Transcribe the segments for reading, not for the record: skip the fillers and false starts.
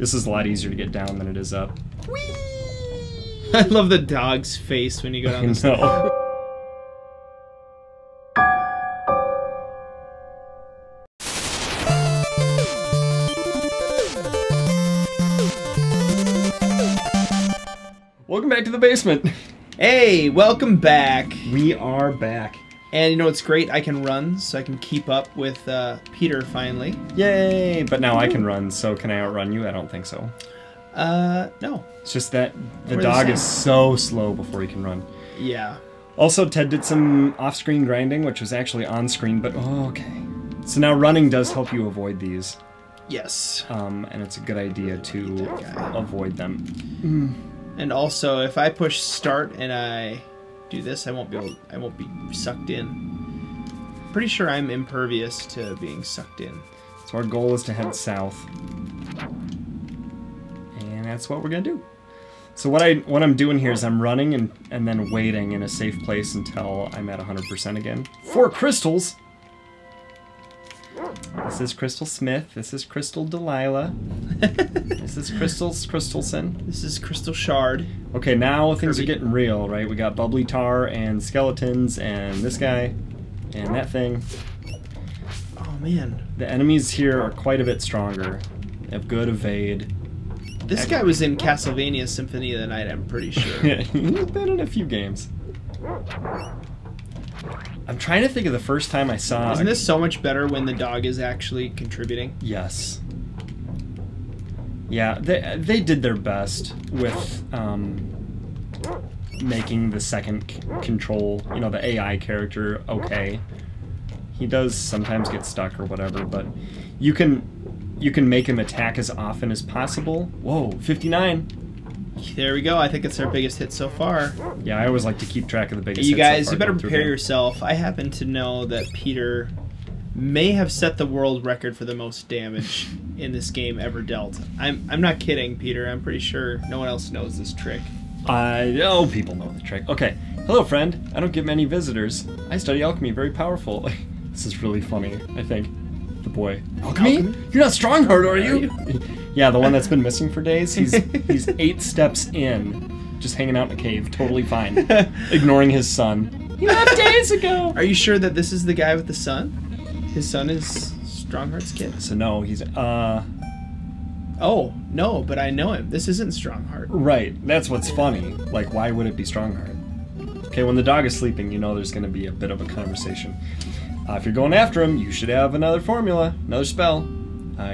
This is a lot easier to get down than it is up. Whee! I love the dog's face when you go down the stairs. Welcome back to the basement. Hey, welcome back. We are back. And you know what's great? I can run, so I can keep up with Peter finally. Yay! But now I can run, so can I outrun you? I don't think so. No. It's just that the dog is so slow before he can run. Yeah. Also, Ted did some off-screen grinding, which was actually on-screen, but okay. So now running does help you avoid these. Yes. And it's a good idea to avoid them. And also, if I push start and I do this, I won't be sucked in. Pretty sure I'm impervious to being sucked in. So our goal is to head south. And that's what we're gonna do. So what I'm doing here is I'm running and then waiting in a safe place until I'm at 100% again. 4 crystals! This is Crystal Smith. This is Crystal Delilah. This is Crystalson. This is Crystal Shard. Okay, now things are getting real, right? We got Bubbly Tar and skeletons and this guy and that thing. Oh man. The enemies here are quite a bit stronger. They have good evade. This guy was in Castlevania Symphony of the Night, I'm pretty sure. Yeah, he's been in a few games. I'm trying to think of the first time I saw... Isn't this so much better when the dog is actually contributing? Yes. Yeah, they did their best with making the second control, you know, the AI character okay. He does sometimes get stuck or whatever, but you can make him attack as often as possible. Whoa, 59. There we go. I think it's our biggest hit so far. Yeah, I always like to keep track of the biggest hits. You guys, so far, you better prepare yourself. I happen to know that Peter may have set the world record for the most damage in this game ever dealt. I'm not kidding, Peter. I'm pretty sure no one else knows this trick. I know people know the trick. Okay. Hello, friend. I don't get many visitors. I study alchemy. Very powerful. This is really funny, I think. The boy. Alchemy? You're not Strongheart, are you? Yeah, the one that's been missing for days. He's 8 steps in, just hanging out in a cave, totally fine, ignoring his son. He left days ago. Are you sure that this is the guy with the son? His son is Strongheart's kid. So no, he's Oh no, but I know him. This isn't Strongheart. Right. That's what's funny. Like, why would it be Strongheart? Okay, when the dog is sleeping, you know there's going to be a bit of a conversation. If you're going after him, you should have another formula, another spell.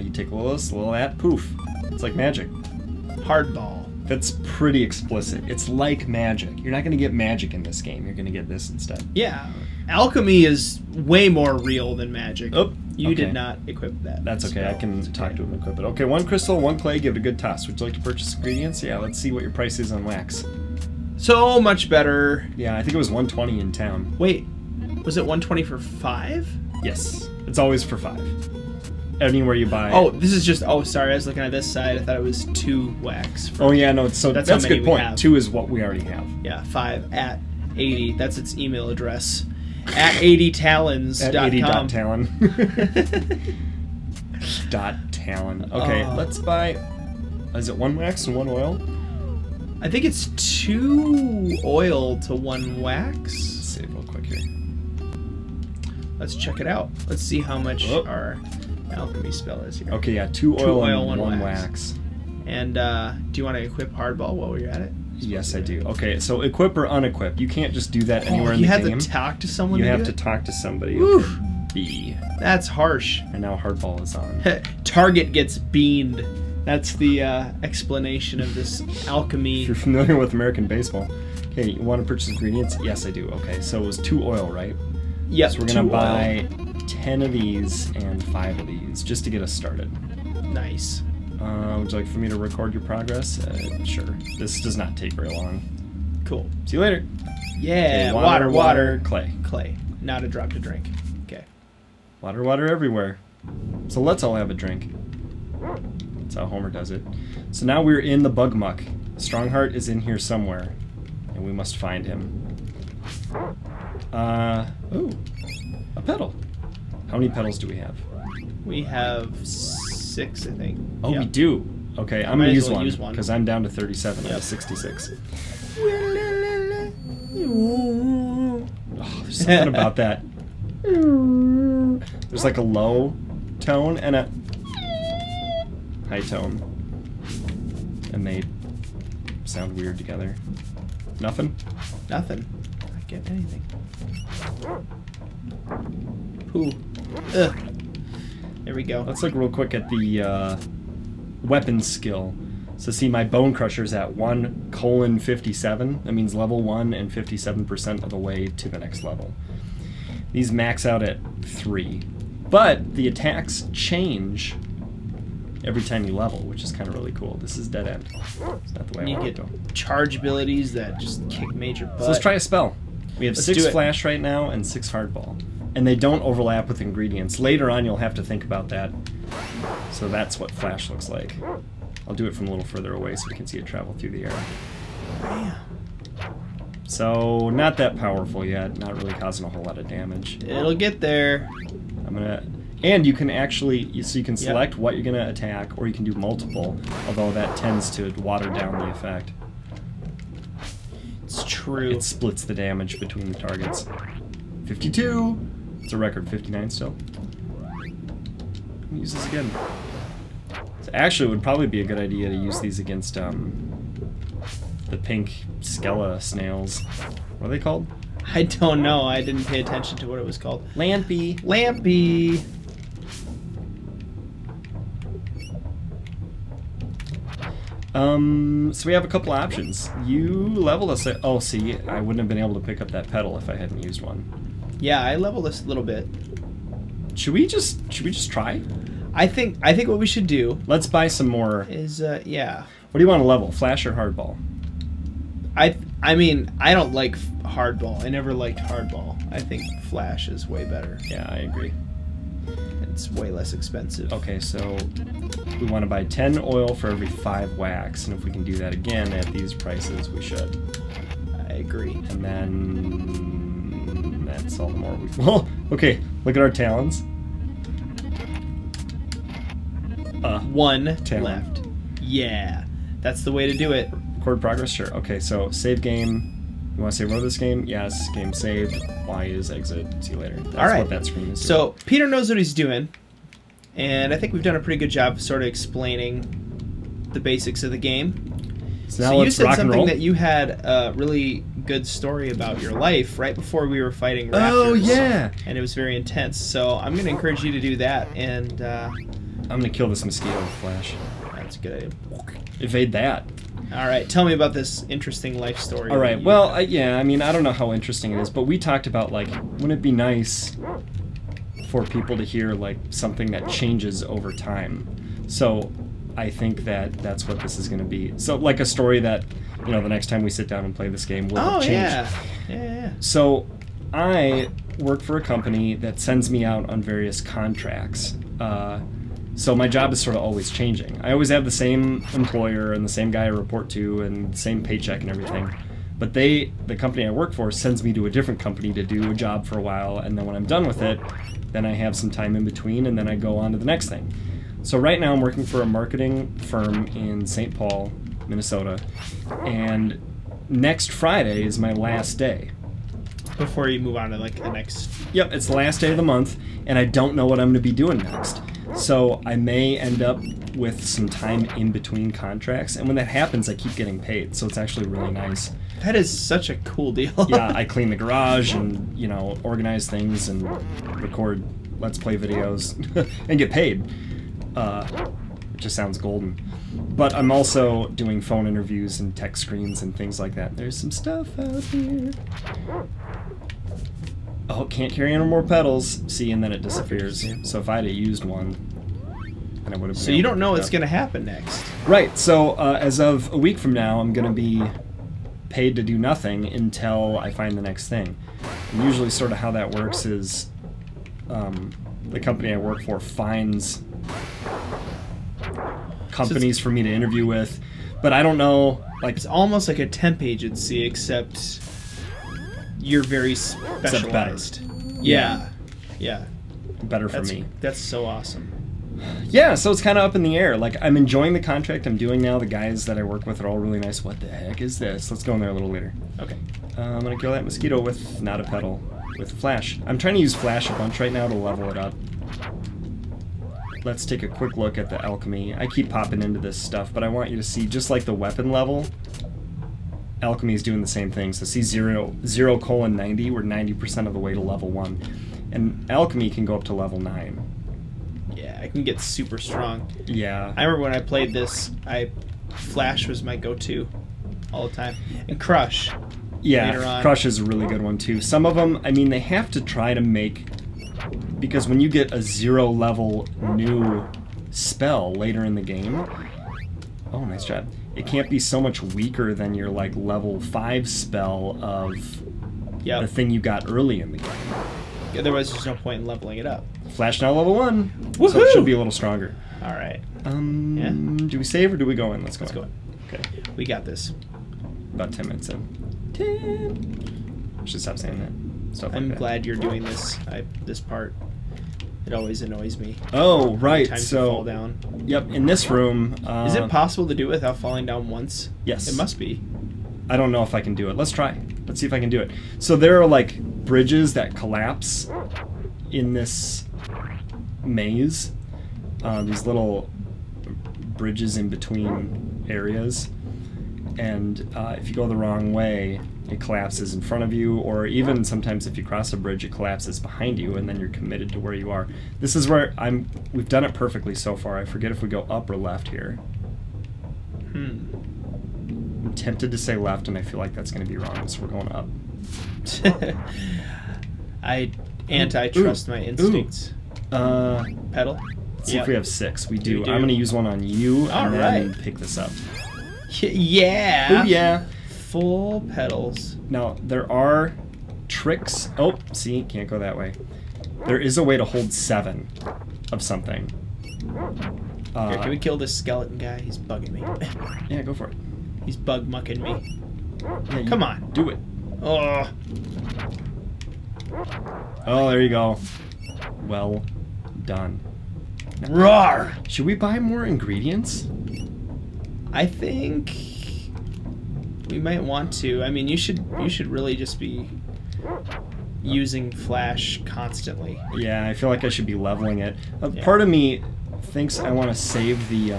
You take a little of that, poof. It's like magic. Hardball. That's pretty explicit. It's like magic. You're not going to get magic in this game. You're going to get this instead. Yeah. Alchemy is way more real than magic. Oh, you did not equip that. That's okay. I can talk to him and equip it. Okay, 1 crystal, 1 clay, give it a good toss. Would you like to purchase ingredients? Yeah, let's see what your price is on wax. So much better. Yeah, I think it was 120 in town. Wait. Was it 120 for 5? Yes. It's always for 5. Anywhere you buy. Oh, this is just... Oh, sorry. I was looking at this side. I thought it was 2 wax. Oh, yeah. No, so that's a good point. 2 is what we already have. Yeah, 5 at 80. That's its email address. At 80talons.com. At 80.talon. .talon. Okay, let's buy... Is it 1 wax and 1 oil? I think it's 2 oil to 1 wax. Let's save real quick here. Let's check it out. Let's see how much our alchemy spell is here. Okay, yeah, 2 oil and 1 wax. And do you want to equip hardball while we're at it? Yes, I do. Okay, so equip or unequip. You can't just do that anywhere in the game. You have to talk to someone. You have to talk to somebody. Oof. B. That's harsh. And now hardball is on. Target gets beamed. That's the explanation of this alchemy. If you're familiar with American baseball. Okay, you want to purchase ingredients? Yes, I do. Okay, so it was 2 oil, right? Yes, so we're going to buy 10 of these and 5 of these, just to get us started. Nice. Would you like for me to record your progress? Sure. This does not take very long. Cool. See you later. Yeah, okay, water, clay. Clay. Not a drop to drink. Okay. Water everywhere. So let's all have a drink. That's how Homer does it. So now we're in the bug muck. Strongheart is in here somewhere, and we must find him. Ooh, a petal. How many petals do we have? We have 6, I think. Oh, we do. Okay, I'm going to use one because I'm down to 37 out of 66. Oh, there's something about that. There's like a low tone and a high tone. And they sound weird together. Nothing? Nothing. Not getting anything. Ooh. Ugh. There we go. Let's look real quick at the weapon skill. So see, my Bone Crusher's at 1:57. That means level 1 and 57% of the way to the next level. These max out at 3. But the attacks change every time you level, which is kind of really cool. This is dead end. It's not the way I want to go. Charge abilities that just kick major butt. So let's try a spell. We have 6 Flash right now and 6 Hardball. And they don't overlap with ingredients. Later on, you'll have to think about that. So that's what Flash looks like. I'll do it from a little further away so we can see it travel through the air. Bam. So, not that powerful yet. Not really causing a whole lot of damage. It'll get there. I'm gonna... And you can actually... So you can select what you're gonna attack, or you can do multiple, although that tends to water down the effect. It's true. It splits the damage between the targets. 52! It's a record. 59 still. Let me use this again. So actually, it would probably be a good idea to use these against the pink Skella snails. What are they called? I don't know. I didn't pay attention to what it was called. Lanpy. Lanpy. So we have a couple options. You level us at... Oh, see, I wouldn't have been able to pick up that pedal if I hadn't used one. Yeah, I leveled this a little bit. Should we just try? I think what we should do... Let's buy some more... Is, yeah. What do you want to level? Flash or Hardball? I mean, I don't like Hardball. I never liked Hardball. I think Flash is way better. Yeah, I agree. It's way less expensive. Okay, so we want to buy 10 oil for every 5 wax, and if we can do that again at these prices, we should. I agree. And then that's all the more we... Well, okay, look at our talons. 1 talon. left. Yeah, that's the way to do it. Record progress, sure. Okay, so save game. You want to say row this game? Yes, game saved. Y is exit. See you later. That's all right. What that screen is. So Peter knows what he's doing, and I think we've done a pretty good job of sort of explaining the basics of the game. So now so let's you said rock and roll. something that you had a really good story about your life right before we were fighting raptors. Oh yeah, and it was very intense. So I'm going to encourage you to do that, and I'm going to kill this mosquito with Flash. That's a good idea. Evade that. All right, tell me about this interesting life story. All right, well, yeah, I mean, I don't know how interesting it is, but we talked about, like, wouldn't it be nice for people to hear, like, something that changes over time? So I think that that's what this is going to be. So, like, a story that, you know, the next time we sit down and play this game will have changed. Yeah. So I work for a company that sends me out on various contracts. So my job is sort of always changing. I always have the same employer and the same guy I report to and the same paycheck and everything. But the company I work for sends me to a different company to do a job for a while, and then when I'm done with it, then I have some time in between, and then I go on to the next thing. So right now I'm working for a marketing firm in St. Paul, Minnesota, and next Friday is my last day. Before you move on to, like, the next... Yep, it's the last day of the month, and I don't know what I'm going to be doing next. So I may end up with some time in between contracts, and when that happens, I keep getting paid, so it's actually really nice. That is such a cool deal. Yeah, I clean the garage and, you know, organize things and record Let's Play videos and get paid. It just sounds golden. But I'm also doing phone interviews and tech screens and things like that. There's some stuff out here. Oh, can't carry any more pedals. See, and then it disappears. So if I had used one, then I would have been. So you don't know what's going to happen next. Right. So as of a week from now, I'm going to be paid to do nothing until I find the next thing. And usually sort of how that works is the company I work for finds companies for me to interview with, but I don't know. Like, it's almost like a temp agency, except you're very specialized. Except better. Yeah. Better for That's, me. That's so awesome. Yeah, so it's kind of up in the air. Like, I'm enjoying the contract I'm doing now. The guys that I work with are all really nice. What the heck is this? Let's go in there a little later. Okay. I'm going to kill that mosquito with not a petal, with flash. I'm trying to use flash a bunch right now to level it up. Let's take a quick look at the alchemy. I keep popping into this stuff, but I want you to see, just like the weapon level, alchemy is doing the same thing. So see 0:90, we're 90% of the way to level 1. And alchemy can go up to level 9. Yeah, I can get super strong. Yeah. I remember when I played this, Flash was my go-to all the time. And Crush. Yeah, Crush is a really good one too. Some of them, I mean, they have to try to make... Because when you get a 0 level new spell later in the game... Oh, nice job. It can't be so much weaker than your, like, level 5 spell of the thing you got early in the game. Otherwise, there's no point in leveling it up. Flash now level 1. Woohoo! So it should be a little stronger. Alright. Yeah. Do we save or do we go in? Let's go in. Okay. We got this. About 10 minutes in. 10. I should stop saying that. Stuff I'm like that. glad you're doing this. This part. It always annoys me. Oh, right. Time so to fall down. Yep, in this room... Is it possible to do it without falling down once? Yes. It must be. I don't know if I can do it. Let's try. Let's see if I can do it. So there are, like, bridges that collapse in this maze. These little bridges in between areas. And if you go the wrong way, it collapses in front of you, or even sometimes if you cross a bridge, it collapses behind you, and then you're committed to where you are. This is where we've done it perfectly so far. I forget if we go up or left here. I'm tempted to say left, and I feel like that's going to be wrong, so we're going up. I anti-trust my instincts. Pedal? Let's see if we have 6. We do. We do. I'm going to use one on you, All and right. then pick this up. Yeah! Oh, yeah. Full pedals. Now, there are tricks. Oh, see, can't go that way. There is a way to hold 7 of something. Here, can we kill this skeleton guy? He's bugging me. Yeah, go for it. He's bug mucking me. Yeah, Come on. Do it. Oh. Oh, there you go. Well done. Roar! Should we buy more ingredients? I think we might want to. I mean, you should really just be using flash constantly. Yeah, I feel like I should be leveling it. Yeah. Part of me thinks I want to save the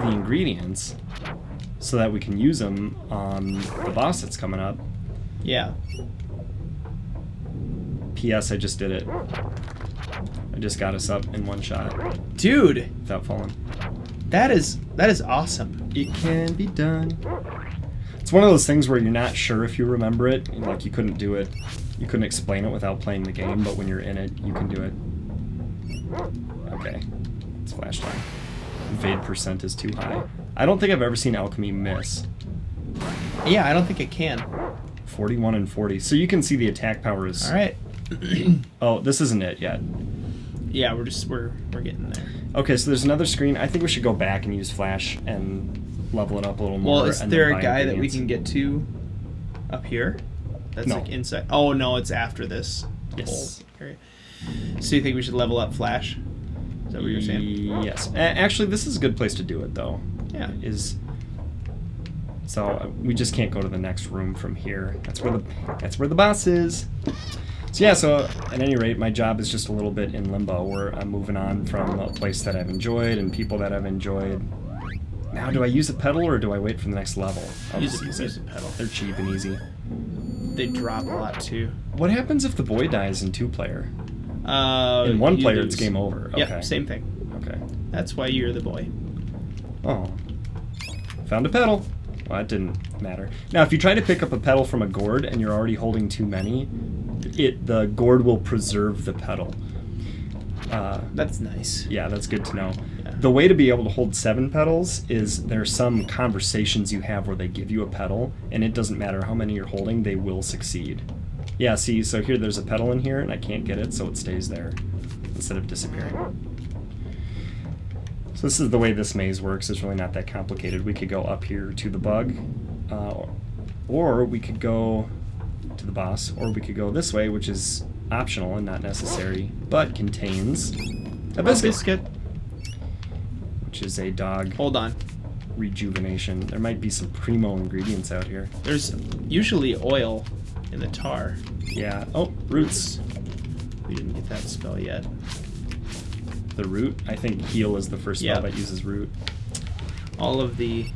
ingredients so that we can use them on the boss that's coming up. Yeah. P.S. I just did it. I just got us up in one shot. Dude, Without falling. that is awesome. It can be done. It's one of those things where you're not sure if you remember it. And, like, you couldn't do it. You couldn't explain it without playing the game, but when you're in it, you can do it. Okay. It's flash time. Evade percent is too high. I don't think I've ever seen Alchemy miss. Yeah, I don't think it can. 41 and 40. So you can see the attack power is... All right. Oh, this isn't it yet. Yeah, we're getting there. Okay, so there's another screen. I think we should go back and use flash and level it up a little more. Well, is and there then a buy guy that we ingredients. can get to up here? That's No. like inside. Oh no, it's after this. Yes. whole area. So you think we should level up flash? Is that what you're saying? Yes. Actually, this is a good place to do it, though. Yeah. So we just can't go to the next room from here. That's where the boss is. So yeah, so at any rate, my job is just a little bit in limbo, where I'm moving on from a place that I've enjoyed and people that I've enjoyed. Now, do I use a pedal or do I wait for the next level? I'll Use just a pedal. They're cheap and easy. They drop a lot too. What happens if the boy dies in 2-player? In In 1-player, it's game over. Okay. Yep, same thing. Okay. That's why you're the boy. Oh. Found a pedal. Well, that didn't matter. Now, if you try to pick up a pedal from a gourd and you're already holding too many, the gourd will preserve the pedal. That's nice. Yeah, that's good to know. Yeah. The way to be able to hold 7 pedals is there's some conversations you have where they give you a pedal, and it doesn't matter how many you're holding, they will succeed. Yeah, see, so here there's a pedal in here, and I can't get it, so it stays there instead of disappearing. So this is the way this maze works. It's really not that complicated. We could go up here to the bug, or we could go to the boss, or we could go this way, which is optional and not necessary, but contains a biscuit, which is a dog Hold on. rejuvenation. There might be some primo ingredients out here. There's usually oil in the tar. Yeah. Oh, roots. We didn't get that spell yet. The root? I think heal is the first spell that uses root. All of the...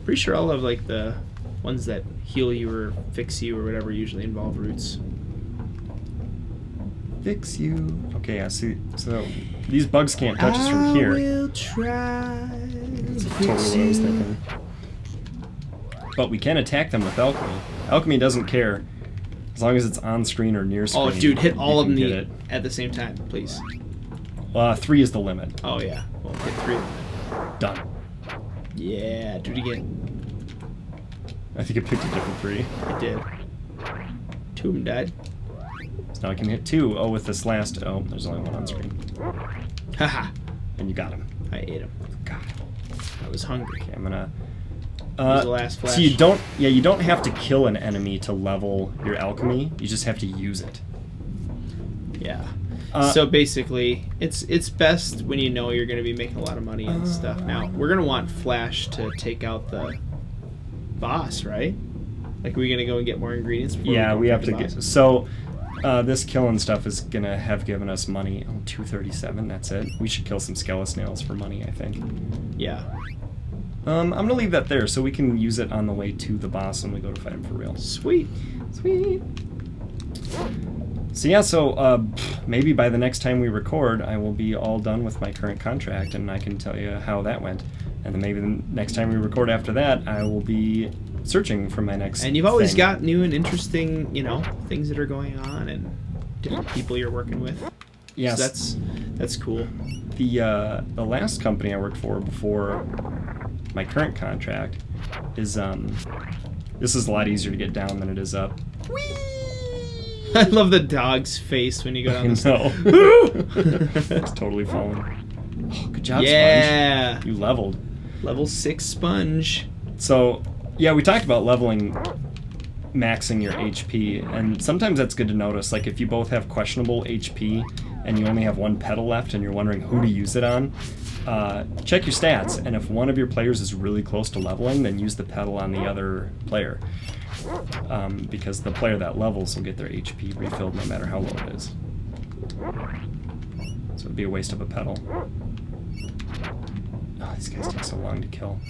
Pretty sure all of, like, the ones that heal you or fix you or whatever usually involve roots. Fix you. Okay, I see. So these bugs can't touch us from here. I will try. That's totally what I was thinking. But we can attack them with alchemy. Alchemy doesn't care as long as it's on screen or near screen. Oh, dude, hit all of them them at the same time, please. 3 is the limit. Oh yeah, well, hit 3. Done. Yeah, do it again. I think it picked a different 3. It did. 2 of them died. So now I can hit 2. Oh, with this last. Oh, there's only 1 on screen. Haha. And you got him. I ate him. God. I was hungry. Okay, I'm gonna. The last flash. So you don't. Yeah, you don't have to kill an enemy to level your alchemy. You just have to use it. Yeah. So basically, it's best when you know you're going to be making a lot of money and stuff. Now, we're going to want Flash to take out the boss, right? Like, are we going to go and get more ingredients? Yeah, we have to get... So, this killing stuff is going to have given us money. Oh, 237, that's it. We should kill some Skeletsnails for money, I think. Yeah. I'm going to leave that there so we can use it on the way to the boss when we go to fight him for real. Sweet. Sweet. So yeah, maybe by the next time we record, I will be all done with my current contract, and I can tell you how that went. And then maybe the next time we record after that, I will be searching for my next And you've always got new and interesting, things that are going on and different people you're working with. Yes. So that's cool. The last company I worked for before my current contract is, this is a lot easier to get down than it is up. Whee! I love the dog's face when you go down the stairs. It's totally falling. Oh, good job, Sponge. You leveled. Level 6 Sponge. So, yeah, we talked about leveling, maxing your HP, and sometimes that's good to notice. Like, if you both have questionable HP and you only have 1 petal left and you're wondering who to use it on, check your stats, and if one of your players is really close to leveling, then use the petal on the other player. Because the player that levels will get their HP refilled no matter how low it is. So it'd be a waste of a petal. Oh, these guys take so long to kill.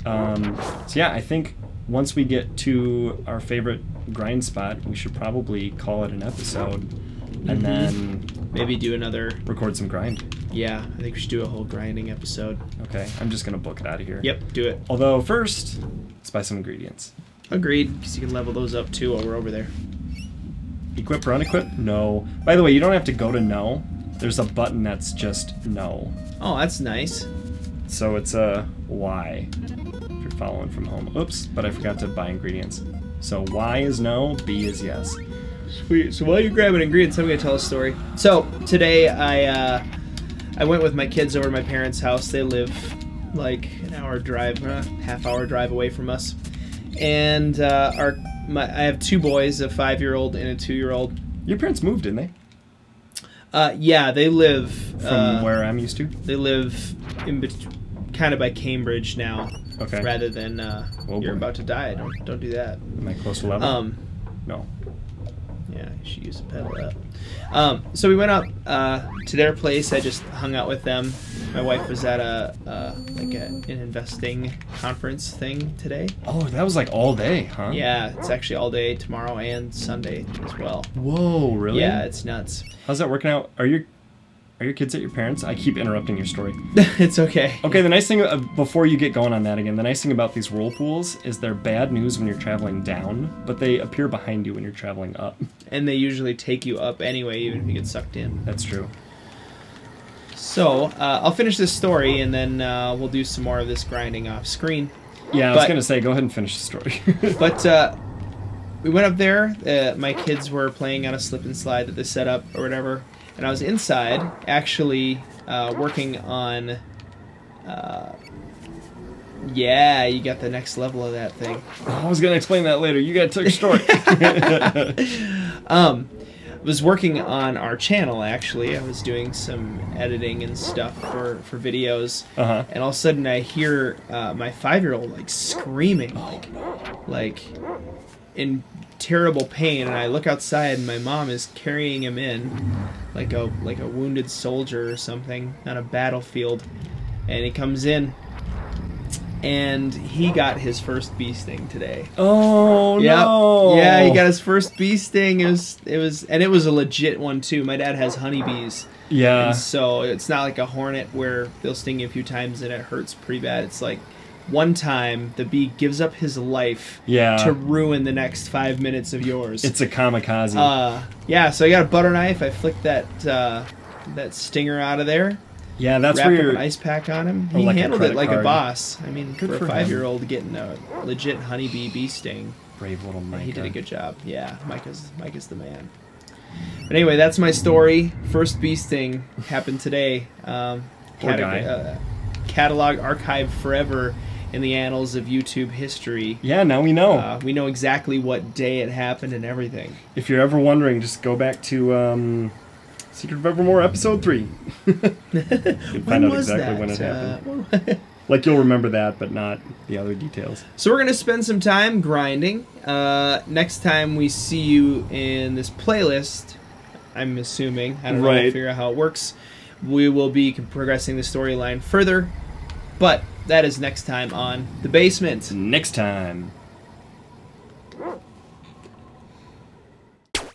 So yeah, I think once we get to our favorite grind spot, we should probably call it an episode. And then... maybe do another... record some grind. Yeah, I think we should do a whole grinding episode. Okay, I'm just going to book it out of here. Yep, do it. Although first, let's buy some ingredients. Agreed, because you can level those up too while we're over there. Equip or unequip? No. By the way, you don't have to go to no. There's a button that's just no. Oh, that's nice. So it's a Y if you're following from home. Oops, but I forgot to buy ingredients. So Y is no, B is yes. Sweet. So while you're grabbing ingredients, I'm going to tell a story. So today I went with my kids over to my parents' house. They live like an hour drive, half-hour drive away from us. And I have 2 boys, a 5-year-old and a 2-year-old. Your parents moved, didn't they? Yeah, they live... From where I'm used to? They live kind of by Cambridge now. Okay. Rather than you're about to die. Don't do that. Am I close to level? No. Yeah, you should use the pedal up. So we went up to their place. I just hung out with them. My wife was at an investing conference thing today. Oh, that was like all day, huh? Yeah, it's actually all day tomorrow and Sunday as well. Whoa, really? Yeah, it's nuts. How's that working out? Are your kids at your parents'? I keep interrupting your story. It's okay. Okay, the nice thing, before you get going on that again, the nice thing about these whirlpools is they're bad news when you're traveling down, but they appear behind you when you're traveling up. And they usually take you up anyway, even if you get sucked in. That's true. So, I'll finish this story, and then we'll do some more of this grinding off screen. Yeah, I was going to say, go ahead and finish the story. But we went up there. My kids were playing on a slip and slide that they set up or whatever. And I was inside, actually working on... yeah, you got the next level of that thing. I was going to explain that later. You got to tell your story. was working on our channel, actually. I was doing some editing and stuff for videos. And all of a sudden I hear my 5-year-old like screaming, like in terrible pain, and I look outside and my mom is carrying him in like a wounded soldier or something on a battlefield, and he comes in and he got his first bee sting today. Oh no! Yeah, he got his first bee sting. It was a legit one too. My dad has honeybees. Yeah. And so it's not like a hornet where they'll sting you a few times and it hurts pretty bad. It's like one time the bee gives up his life to ruin the next 5 minutes of yours. It's a kamikaze. Yeah. So I got a butter knife. I flicked that stinger out of there. Yeah, that's wrapped where up you're... an ice pack on him. He like handled it like a boss. I mean, Good for a for 5-year-old getting a legit honeybee bee sting. Brave little Micah. He did a good job. Yeah, Micah's the man. But anyway, that's my story. First bee sting happened today. Poor guy. Catalog archived forever in the annals of YouTube history. Yeah, now we know. We know exactly what day it happened and everything. If you're ever wondering, just go back to Secret of Evermore episode 3. You'll find out exactly when it happened. Like, you'll remember that, but not the other details. So we're going to spend some time grinding. Next time we see you in this playlist, I'm assuming, I don't know, I'll figure out how it works, we will be progressing the storyline further. But that is next time on The Basement. Next time.